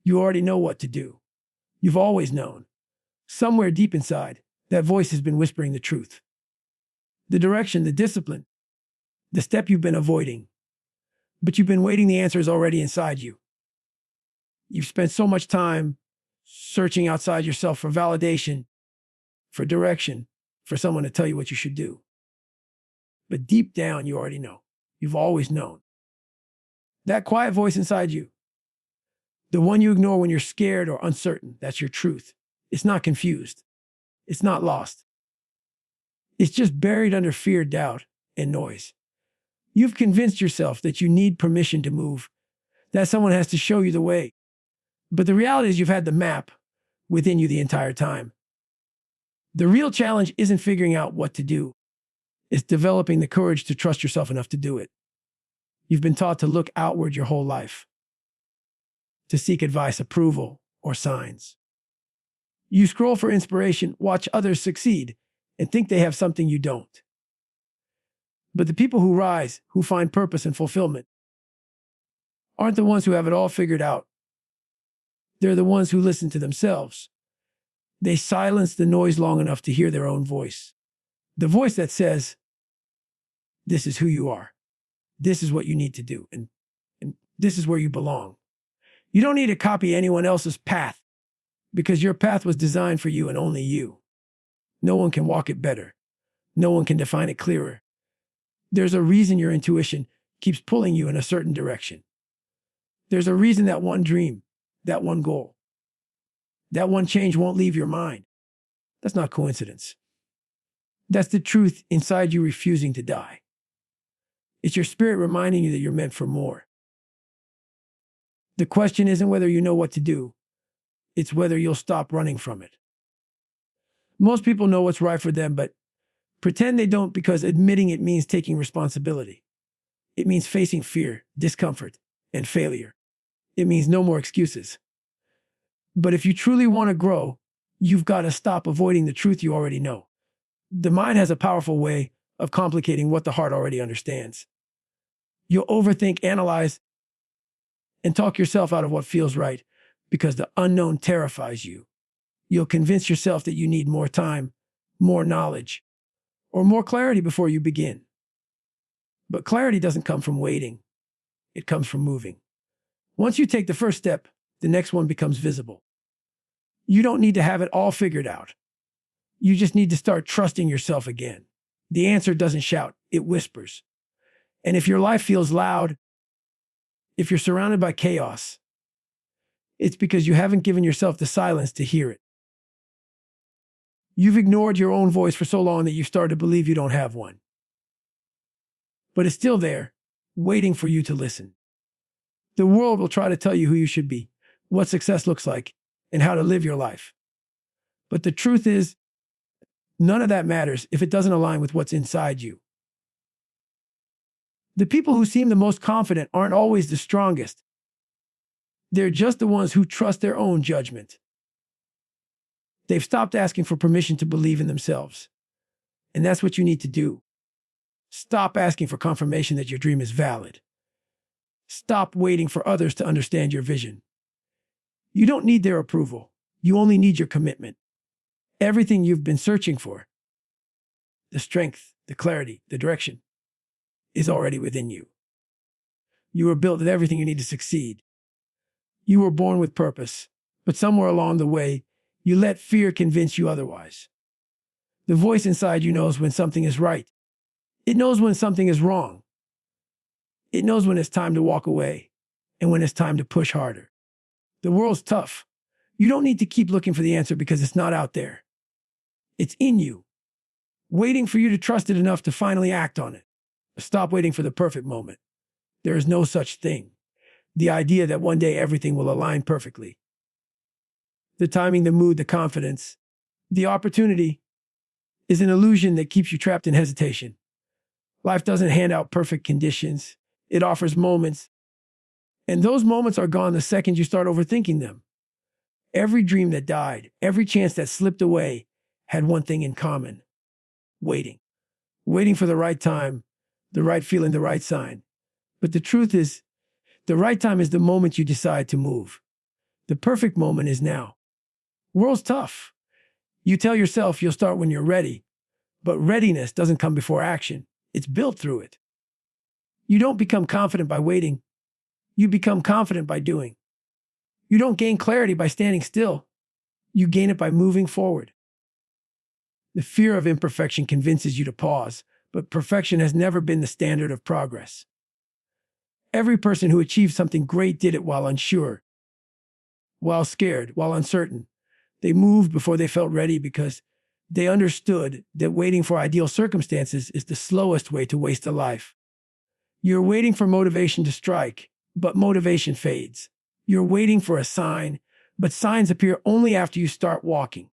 You already know what to do. You've always known. Somewhere deep inside, that voice has been whispering the truth. The direction, the discipline, the step you've been avoiding. But you've been waiting, the answer is already inside you. You've spent so much time searching outside yourself for validation, for direction, for someone to tell you what you should do. But deep down, you already know. You've always known. That quiet voice inside you, the one you ignore when you're scared or uncertain, that's your truth. It's not confused. It's not lost. It's just buried under fear, doubt, and noise. You've convinced yourself that you need permission to move, that someone has to show you the way. But the reality is you've had the map within you the entire time. The real challenge isn't figuring out what to do. It's developing the courage to trust yourself enough to do it. You've been taught to look outward your whole life, to seek advice, approval, or signs. You scroll for inspiration, watch others succeed, and think they have something you don't. But the people who rise, who find purpose and fulfillment, aren't the ones who have it all figured out. They're the ones who listen to themselves. They silence the noise long enough to hear their own voice. The voice that says, this is who you are. This is what you need to do. And this is where you belong. You don't need to copy anyone else's path because your path was designed for you and only you. No one can walk it better. No one can define it clearer. There's a reason your intuition keeps pulling you in a certain direction. There's a reason that one dream, that one goal, that one change won't leave your mind. That's not coincidence. That's the truth inside you refusing to die. It's your spirit reminding you that you're meant for more. The question isn't whether you know what to do. It's whether you'll stop running from it. Most people know what's right for them, but pretend they don't because admitting it means taking responsibility. It means facing fear, discomfort, and failure. It means no more excuses. But if you truly want to grow, you've got to stop avoiding the truth you already know. The mind has a powerful way of complicating what the heart already understands. You'll overthink, analyze, and talk yourself out of what feels right because the unknown terrifies you. You'll convince yourself that you need more time, more knowledge, or more clarity before you begin. But clarity doesn't come from waiting. It comes from moving. Once you take the first step, the next one becomes visible. You don't need to have it all figured out. You just need to start trusting yourself again. The answer doesn't shout, it whispers. And if your life feels loud, if you're surrounded by chaos, it's because you haven't given yourself the silence to hear it. You've ignored your own voice for so long that you've started to believe you don't have one. But it's still there, waiting for you to listen. The world will try to tell you who you should be, what success looks like, and how to live your life. But the truth is, none of that matters if it doesn't align with what's inside you. The people who seem the most confident aren't always the strongest. They're just the ones who trust their own judgment. They've stopped asking for permission to believe in themselves. And that's what you need to do. Stop asking for confirmation that your dream is valid. Stop waiting for others to understand your vision. You don't need their approval. You only need your commitment. Everything you've been searching for, the strength, the clarity, the direction, is already within you. You were built with everything you need to succeed. You were born with purpose, but somewhere along the way, you let fear convince you otherwise. The voice inside you knows when something is right. It knows when something is wrong. It knows when it's time to walk away and when it's time to push harder. The world's tough. You don't need to keep looking for the answer because it's not out there. It's in you, waiting for you to trust it enough to finally act on it. Stop waiting for the perfect moment. There is no such thing. The idea that one day everything will align perfectly. The timing, the mood, the confidence, the opportunity is an illusion that keeps you trapped in hesitation. Life doesn't hand out perfect conditions. It offers moments. And those moments are gone the second you start overthinking them. Every dream that died, every chance that slipped away had one thing in common: waiting. Waiting for the right time, the right feeling, the right sign. But the truth is, the right time is the moment you decide to move. The perfect moment is now. World's tough. You tell yourself you'll start when you're ready, but readiness doesn't come before action. It's built through it. You don't become confident by waiting. You become confident by doing. You don't gain clarity by standing still. You gain it by moving forward. The fear of imperfection convinces you to pause, but perfection has never been the standard of progress. Every person who achieved something great did it while unsure, while scared, while uncertain. They moved before they felt ready because they understood that waiting for ideal circumstances is the slowest way to waste a life. You're waiting for motivation to strike, but motivation fades. You're waiting for a sign, but signs appear only after you start walking.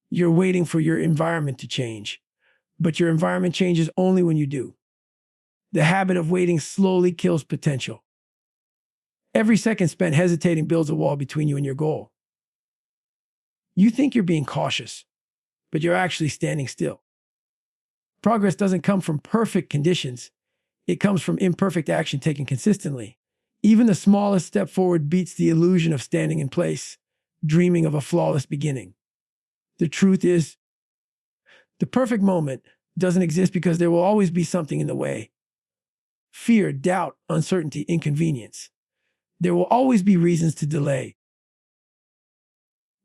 You're waiting for your environment to change, but your environment changes only when you do. The habit of waiting slowly kills potential. Every second spent hesitating builds a wall between you and your goal. You think you're being cautious, but you're actually standing still. Progress doesn't come from perfect conditions. It comes from imperfect action taken consistently. Even the smallest step forward beats the illusion of standing in place, dreaming of a flawless beginning. The truth is, the perfect moment doesn't exist because there will always be something in the way. Fear, doubt, uncertainty, inconvenience. There will always be reasons to delay.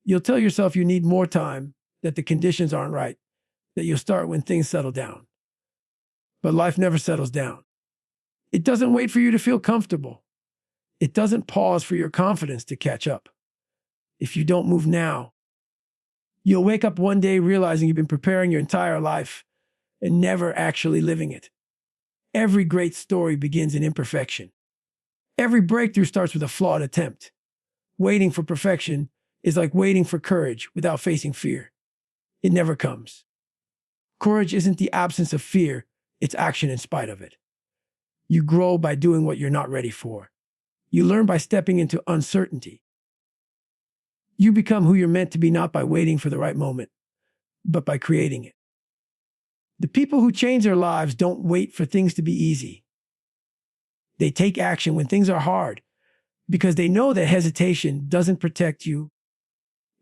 You'll tell yourself you need more time, that the conditions aren't right, that you'll start when things settle down. But life never settles down. It doesn't wait for you to feel comfortable. It doesn't pause for your confidence to catch up. If you don't move now, you'll wake up one day realizing you've been preparing your entire life and never actually living it. Every great story begins in imperfection. Every breakthrough starts with a flawed attempt. Waiting for perfection is like waiting for courage without facing fear. It never comes. Courage isn't the absence of fear, it's action in spite of it. You grow by doing what you're not ready for. You learn by stepping into uncertainty. You become who you're meant to be not by waiting for the right moment, but by creating it. The people who change their lives don't wait for things to be easy. They take action when things are hard because they know that hesitation doesn't protect you.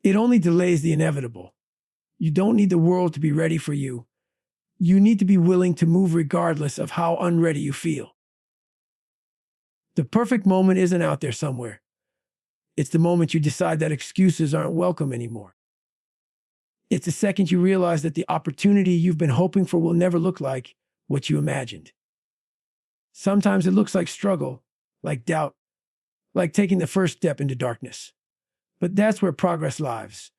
It only delays the inevitable. You don't need the world to be ready for you. You need to be willing to move regardless of how unready you feel. The perfect moment isn't out there somewhere. It's the moment you decide that excuses aren't welcome anymore. It's the second you realize that the opportunity you've been hoping for will never look like what you imagined. Sometimes it looks like struggle, like doubt, like taking the first step into darkness. But that's where progress lives.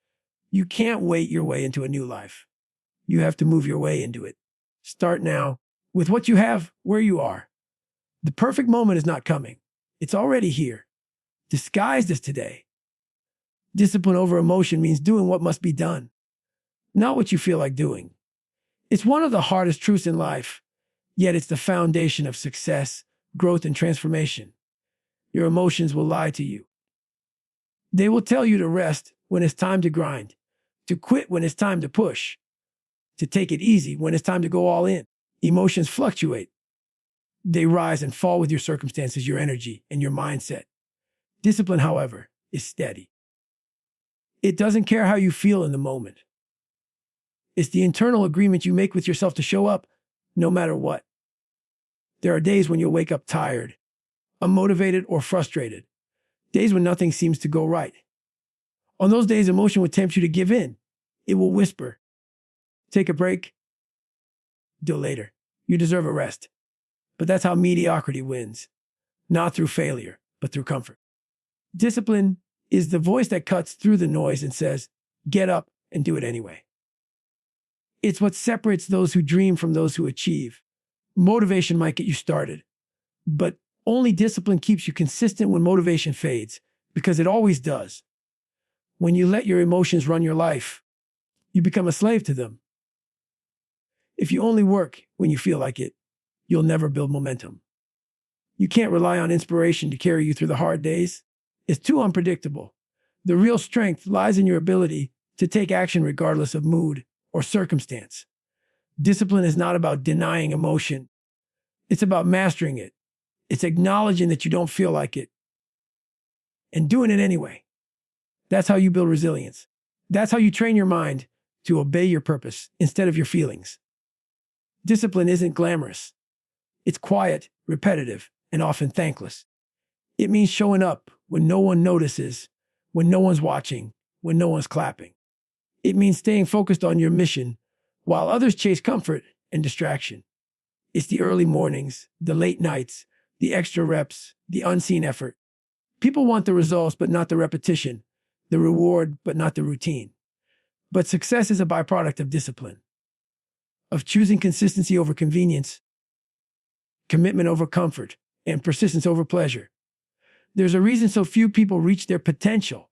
You can't wait your way into a new life. You have to move your way into it. Start now, with what you have, where you are. The perfect moment is not coming. It's already here, disguised as today. Discipline over emotion means doing what must be done, not what you feel like doing. It's one of the hardest truths in life, yet it's the foundation of success, growth, and transformation. Your emotions will lie to you. They will tell you to rest when it's time to grind, to quit when it's time to push, to take it easy when it's time to go all in. Emotions fluctuate. They rise and fall with your circumstances, your energy, and your mindset. Discipline, however, is steady. It doesn't care how you feel in the moment. It's the internal agreement you make with yourself to show up no matter what. There are days when you'll wake up tired, unmotivated, or frustrated. Days when nothing seems to go right. On those days, emotion will tempt you to give in. It will whisper, take a break, do it later. You deserve a rest. But that's how mediocrity wins. Not through failure, but through comfort. Discipline is the voice that cuts through the noise and says, get up and do it anyway. It's what separates those who dream from those who achieve. Motivation might get you started, but only discipline keeps you consistent when motivation fades, because it always does. When you let your emotions run your life, you become a slave to them. If you only work when you feel like it, you'll never build momentum. You can't rely on inspiration to carry you through the hard days. It's too unpredictable. The real strength lies in your ability to take action regardless of mood or circumstance. Discipline is not about denying emotion. It's about mastering it. It's acknowledging that you don't feel like it and doing it anyway. That's how you build resilience. That's how you train your mind to obey your purpose instead of your feelings. Discipline isn't glamorous. It's quiet, repetitive, and often thankless. It means showing up when no one notices, when no one's watching, when no one's clapping. It means staying focused on your mission while others chase comfort and distraction. It's the early mornings, the late nights, the extra reps, the unseen effort. People want the results, but not the repetition, the reward, but not the routine. But success is a byproduct of discipline, of choosing consistency over convenience, commitment over comfort, and persistence over pleasure. There's a reason so few people reach their potential.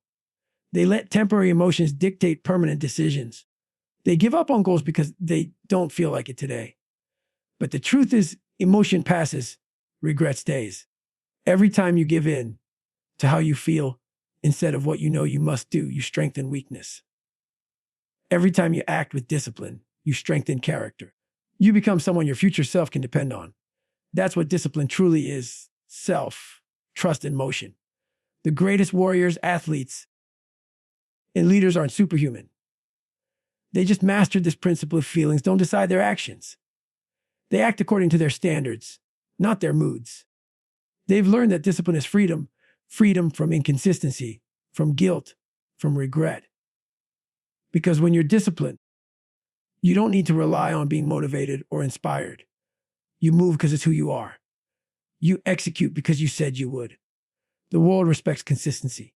They let temporary emotions dictate permanent decisions. They give up on goals because they don't feel like it today. But the truth is, emotion passes, regret stays. Every time you give in to how you feel instead of what you know you must do, you strengthen weakness. Every time you act with discipline, you strengthen character. You become someone your future self can depend on. That's what discipline truly is: self, trust, and motion. The greatest warriors, athletes, and leaders aren't superhuman. They just mastered this principle of feelings don't decide their actions. They act according to their standards, not their moods. They've learned that discipline is freedom, freedom from inconsistency, from guilt, from regret. Because when you're disciplined, you don't need to rely on being motivated or inspired. You move because it's who you are. You execute because you said you would. The world respects consistency.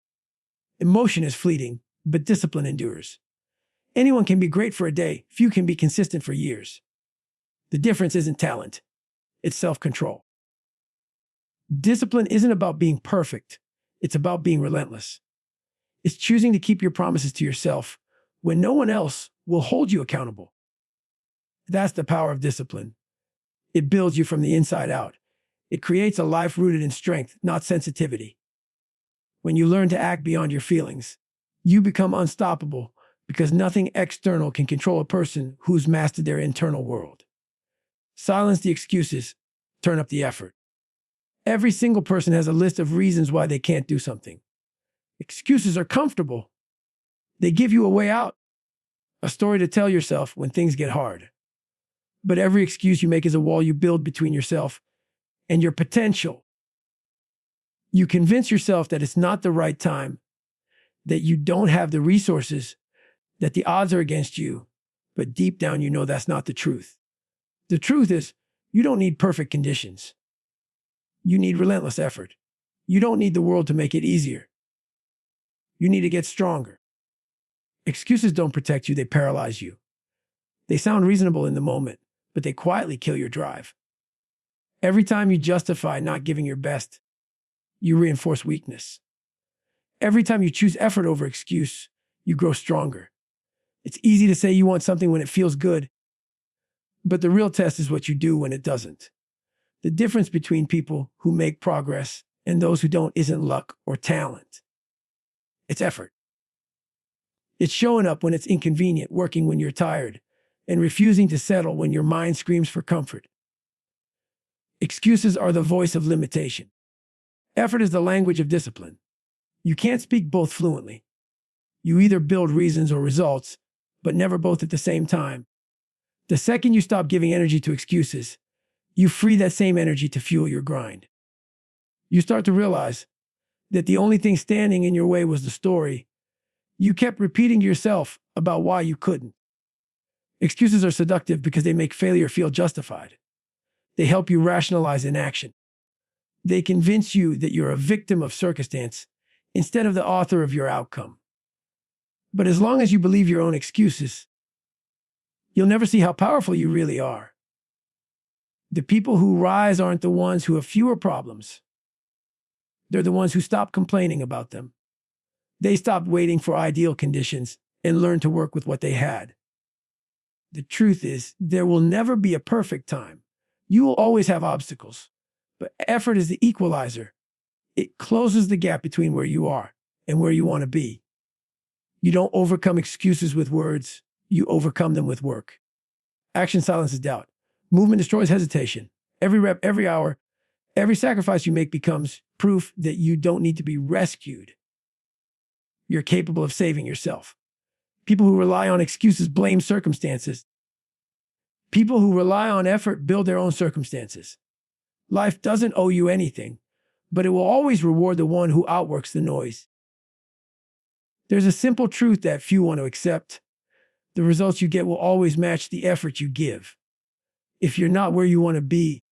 Emotion is fleeting, but discipline endures. Anyone can be great for a day. Few can be consistent for years. The difference isn't talent. It's self-control. Discipline isn't about being perfect. It's about being relentless. It's choosing to keep your promises to yourself when no one else will hold you accountable. That's the power of discipline. It builds you from the inside out. It creates a life rooted in strength, not sensitivity. When you learn to act beyond your feelings, you become unstoppable because nothing external can control a person who's mastered their internal world. Silence the excuses, turn up the effort. Every single person has a list of reasons why they can't do something. Excuses are comfortable. They give you a way out, a story to tell yourself when things get hard. But every excuse you make is a wall you build between yourself and your potential. You convince yourself that it's not the right time, that you don't have the resources, that the odds are against you, but deep down you know that's not the truth. The truth is, you don't need perfect conditions. You need relentless effort. You don't need the world to make it easier. You need to get stronger. Excuses don't protect you, they paralyze you. They sound reasonable in the moment, but they quietly kill your drive. Every time you justify not giving your best, you reinforce weakness. Every time you choose effort over excuse, you grow stronger. It's easy to say you want something when it feels good, but the real test is what you do when it doesn't. The difference between people who make progress and those who don't isn't luck or talent. It's effort. It's showing up when it's inconvenient, working when you're tired, and refusing to settle when your mind screams for comfort. Excuses are the voice of limitation. Effort is the language of discipline. You can't speak both fluently. You either build reasons or results, but never both at the same time. The second you stop giving energy to excuses, you free that same energy to fuel your grind. You start to realize that the only thing standing in your way was the story you kept repeating to yourself about why you couldn't. Excuses are seductive because they make failure feel justified. They help you rationalize inaction. They convince you that you're a victim of circumstance instead of the author of your outcome. But as long as you believe your own excuses, you'll never see how powerful you really are. The people who rise aren't the ones who have fewer problems. They're the ones who stop complaining about them. They stopped waiting for ideal conditions and learned to work with what they had. The truth is, there will never be a perfect time. You will always have obstacles, but effort is the equalizer. It closes the gap between where you are and where you want to be. You don't overcome excuses with words. You overcome them with work. Action silences doubt. Movement destroys hesitation. Every rep, every hour, every sacrifice you make becomes proof that you don't need to be rescued. you're capable of saving yourself. People who rely on excuses blame circumstances. People who rely on effort build their own circumstances. Life doesn't owe you anything, but it will always reward the one who outworks the noise. There's a simple truth that few want to accept. The results you get will always match the effort you give. If you're not where you want to be,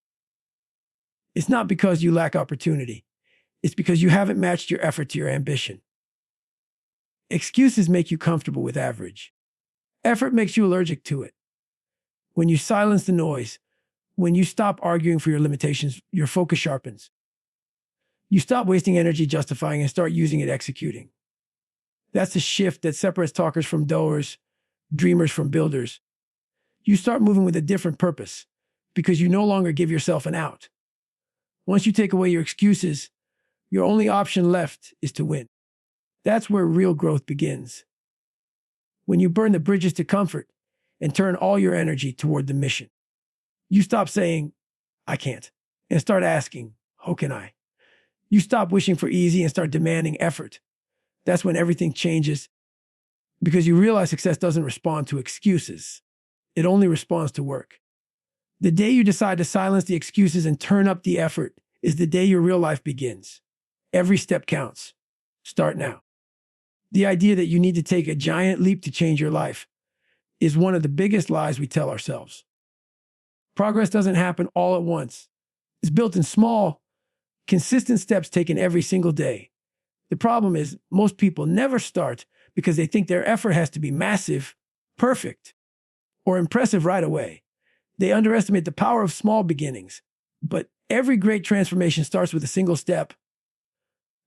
it's not because you lack opportunity. It's because you haven't matched your effort to your ambition. Excuses make you comfortable with average. Effort makes you allergic to it. When you silence the noise, when you stop arguing for your limitations, your focus sharpens. You stop wasting energy justifying and start using it executing. That's the shift that separates talkers from doers, dreamers from builders. You start moving with a different purpose because you no longer give yourself an out. Once you take away your excuses, your only option left is to win. That's where real growth begins. When you burn the bridges to comfort and turn all your energy toward the mission. You stop saying, I can't, and start asking, how can I? You stop wishing for easy and start demanding effort. That's when everything changes because you realize success doesn't respond to excuses. It only responds to work. The day you decide to silence the excuses and turn up the effort is the day your real life begins. Every step counts. Start now. The idea that you need to take a giant leap to change your life is one of the biggest lies we tell ourselves. Progress doesn't happen all at once. It's built in small, consistent steps taken every single day. The problem is most people never start because they think their effort has to be massive, perfect, or impressive right away. They underestimate the power of small beginnings. But every great transformation starts with a single step,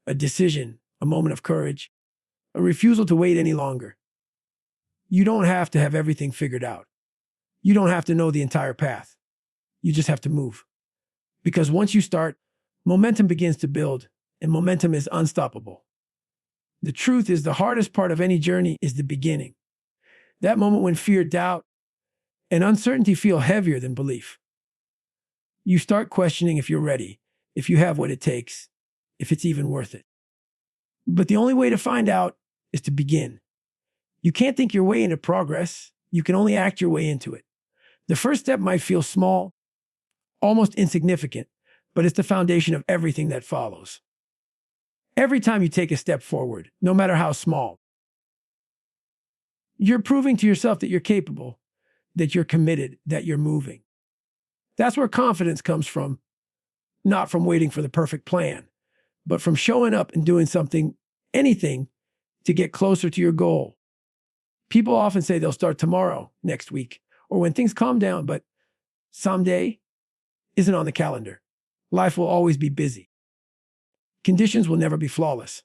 a decision, a moment of courage, a refusal to wait any longer. You don't have to have everything figured out. You don't have to know the entire path. You just have to move. Because once you start, momentum begins to build, and momentum is unstoppable. The truth is the hardest part of any journey is the beginning. That moment when fear, doubt, and uncertainty feel heavier than belief. You start questioning if you're ready, if you have what it takes, if it's even worth it. But the only way to find out is to begin. You can't think your way into progress. You can only act your way into it. The first step might feel small, almost insignificant, but it's the foundation of everything that follows. Every time you take a step forward, no matter how small, you're proving to yourself that you're capable, that you're committed, that you're moving. That's where confidence comes from, not from waiting for the perfect plan, but from showing up and doing something, anything, to get closer to your goal. People often say they'll start tomorrow, next week, or when things calm down, but someday isn't on the calendar. Life will always be busy. Conditions will never be flawless.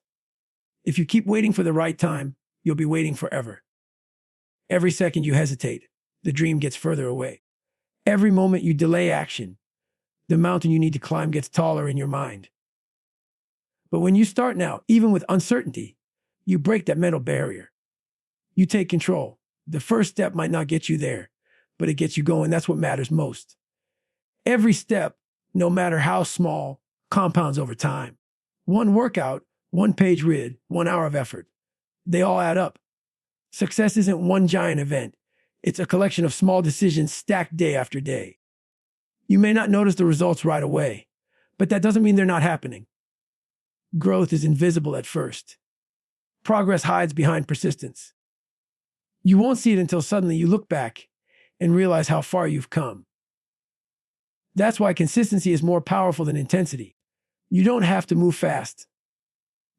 If you keep waiting for the right time, you'll be waiting forever. Every second you hesitate, the dream gets further away. Every moment you delay action, the mountain you need to climb gets taller in your mind. But when you start now, even with uncertainty, you break that mental barrier. You take control. The first step might not get you there, but it gets you going. That's what matters most. Every step, no matter how small, compounds over time. One workout, one page read, 1 hour of effort. They all add up. Success isn't one giant event. It's a collection of small decisions stacked day after day. You may not notice the results right away, but that doesn't mean they're not happening. Growth is invisible at first. Progress hides behind persistence. You won't see it until suddenly you look back and realize how far you've come. That's why consistency is more powerful than intensity. You don't have to move fast.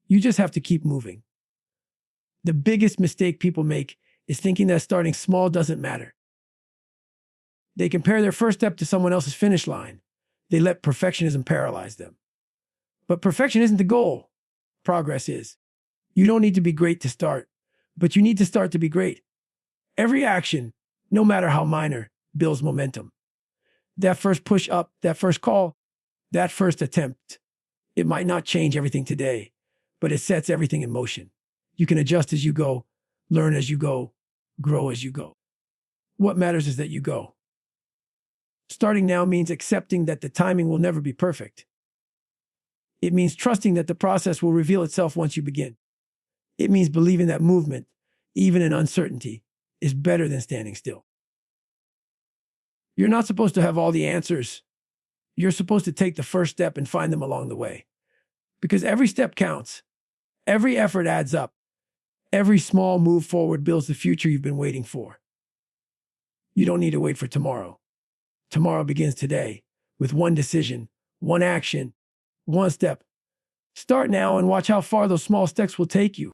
You just have to keep moving. The biggest mistake people make is thinking that starting small doesn't matter. They compare their first step to someone else's finish line. They let perfectionism paralyze them. But perfection isn't the goal. Progress is. You don't need to be great to start, but you need to start to be great. Every action, no matter how minor, builds momentum. That first push up, that first call, that first attempt, it might not change everything today, but it sets everything in motion. You can adjust as you go, learn as you go, grow as you go. What matters is that you go. Starting now means accepting that the timing will never be perfect. It means trusting that the process will reveal itself once you begin. It means believing that movement, even in uncertainty, is better than standing still. You're not supposed to have all the answers. You're supposed to take the first step and find them along the way. Because every step counts. Every effort adds up. Every small move forward builds the future you've been waiting for. You don't need to wait for tomorrow. Tomorrow begins today with one decision, one action, one step. Start now and watch how far those small steps will take you.